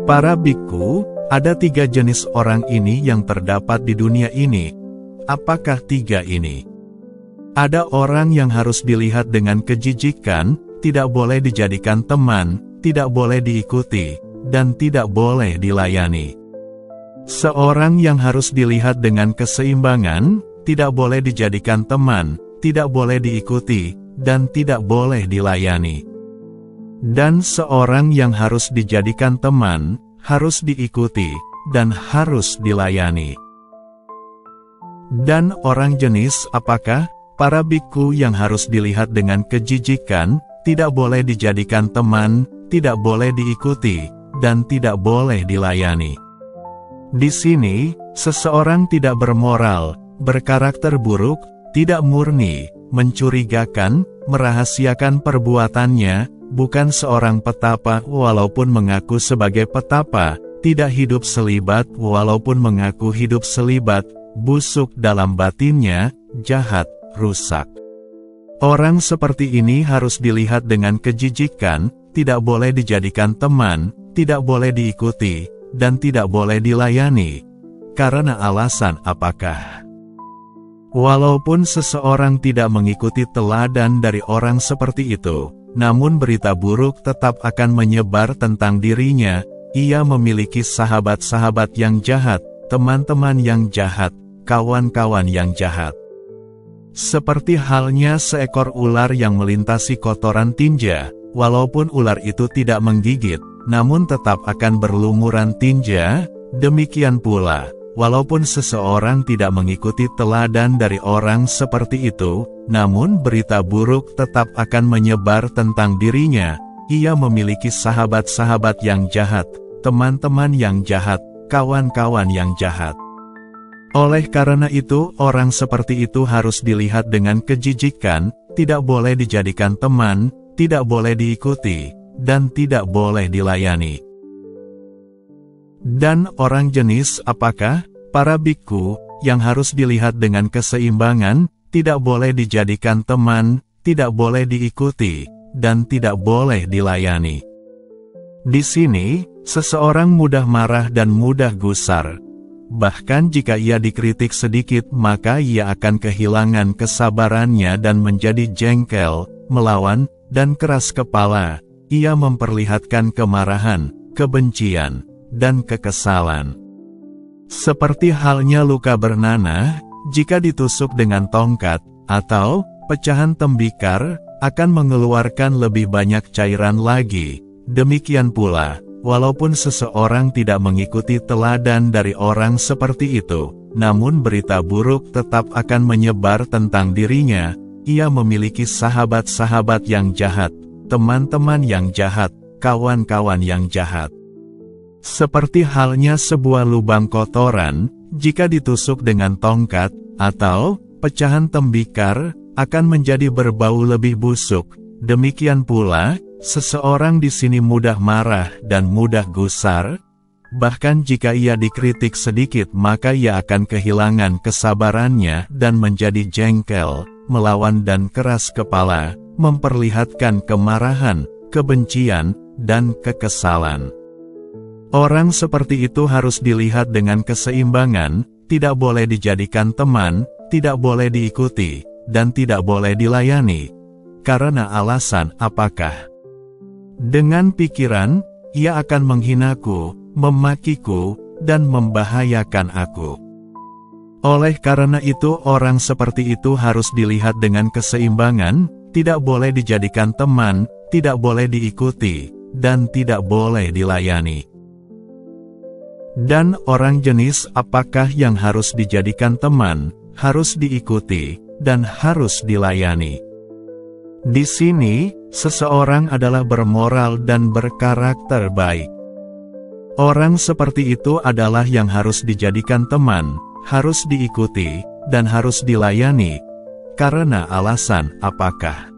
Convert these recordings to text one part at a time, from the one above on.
Para biku, ada 3 jenis orang ini yang terdapat di dunia ini. Apakah 3 ini? Ada orang yang harus dilihat dengan kejijikan, tidak boleh dijadikan teman, tidak boleh diikuti, dan tidak boleh dilayani. Seorang yang harus dilihat dengan keseimbangan, tidak boleh dijadikan teman, tidak boleh diikuti, dan tidak boleh dilayani. Dan seorang yang harus dijadikan teman, harus diikuti, dan harus dilayani. Dan orang jenis apakah? Para biku yang harus dilihat dengan kejijikan, tidak boleh dijadikan teman, tidak boleh diikuti, dan tidak boleh dilayani. Di sini, seseorang tidak bermoral, berkarakter buruk, tidak murni, mencurigakan, merahasiakan perbuatannya, bukan seorang petapa walaupun mengaku sebagai petapa, tidak hidup selibat walaupun mengaku hidup selibat, busuk dalam batinnya, jahat, rusak. Orang seperti ini harus dilihat dengan kejijikan, tidak boleh dijadikan teman, tidak boleh diikuti, dan tidak boleh dilayani. Karena alasan apakah? Walaupun seseorang tidak mengikuti teladan dari orang seperti itu, namun berita buruk tetap akan menyebar tentang dirinya. Ia memiliki sahabat-sahabat yang jahat, teman-teman yang jahat, kawan-kawan yang jahat. Seperti halnya seekor ular yang melintasi kotoran tinja, walaupun ular itu tidak menggigit, namun tetap akan berlumuran tinja. Demikian pula, walaupun seseorang tidak mengikuti teladan dari orang seperti itu, namun berita buruk tetap akan menyebar tentang dirinya. Ia memiliki sahabat-sahabat yang jahat, teman-teman yang jahat, kawan-kawan yang jahat. Oleh karena itu, orang seperti itu harus dilihat dengan kejijikan, tidak boleh dijadikan teman, tidak boleh diikuti, dan tidak boleh dilayani. Dan orang jenis apakah? Para biku, yang harus dilihat dengan keseimbangan, tidak boleh dijadikan teman, tidak boleh diikuti, dan tidak boleh dilayani. Di sini, seseorang mudah marah dan mudah gusar. Bahkan jika ia dikritik sedikit, maka ia akan kehilangan kesabarannya dan menjadi jengkel, melawan, dan keras kepala. Ia memperlihatkan kemarahan, kebencian, dan kekesalan. Seperti halnya luka bernanah, jika ditusuk dengan tongkat, atau pecahan tembikar, akan mengeluarkan lebih banyak cairan lagi. Demikian pula, walaupun seseorang tidak mengikuti teladan dari orang seperti itu, namun berita buruk tetap akan menyebar tentang dirinya. Ia memiliki sahabat-sahabat yang jahat, teman-teman yang jahat, kawan-kawan yang jahat. Seperti halnya sebuah lubang kotoran, jika ditusuk dengan tongkat, atau pecahan tembikar, akan menjadi berbau lebih busuk. Demikian pula, seseorang di sini mudah marah dan mudah gusar. Bahkan jika ia dikritik sedikit, maka ia akan kehilangan kesabarannya dan menjadi jengkel, melawan dan keras kepala, memperlihatkan kemarahan, kebencian, dan kekesalan. Orang seperti itu harus dilihat dengan keseimbangan, tidak boleh dijadikan teman, tidak boleh diikuti, dan tidak boleh dilayani. Karena alasan apakah? Dengan pikiran, ia akan menghinaku, memakiku, dan membahayakan aku. Oleh karena itu, orang seperti itu harus dilihat dengan keseimbangan, tidak boleh dijadikan teman, tidak boleh diikuti, dan tidak boleh dilayani. Dan orang jenis apakah yang harus dijadikan teman, harus diikuti, dan harus dilayani? Di sini, seseorang adalah bermoral dan berkarakter baik. Orang seperti itu adalah yang harus dijadikan teman, harus diikuti, dan harus dilayani. Karena alasan apakah?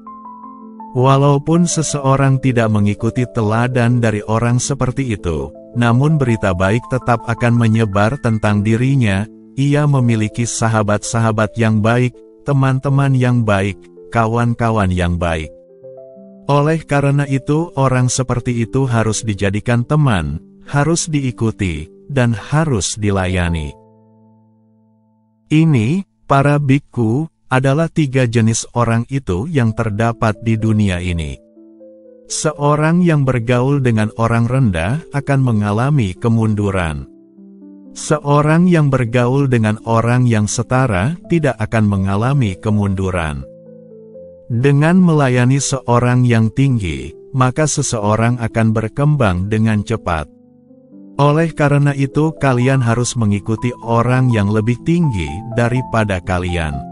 Walaupun seseorang tidak mengikuti teladan dari orang seperti itu, namun berita baik tetap akan menyebar tentang dirinya. Ia memiliki sahabat-sahabat yang baik, teman-teman yang baik, kawan-kawan yang baik. Oleh karena itu, orang seperti itu harus dijadikan teman, harus diikuti, dan harus dilayani. Ini, para bikku, adalah 3 jenis orang itu yang terdapat di dunia ini. Seorang yang bergaul dengan orang rendah akan mengalami kemunduran. Seorang yang bergaul dengan orang yang setara tidak akan mengalami kemunduran. Dengan melayani seorang yang tinggi, maka seseorang akan berkembang dengan cepat. Oleh karena itu, kalian harus mengikuti orang yang lebih tinggi daripada kalian.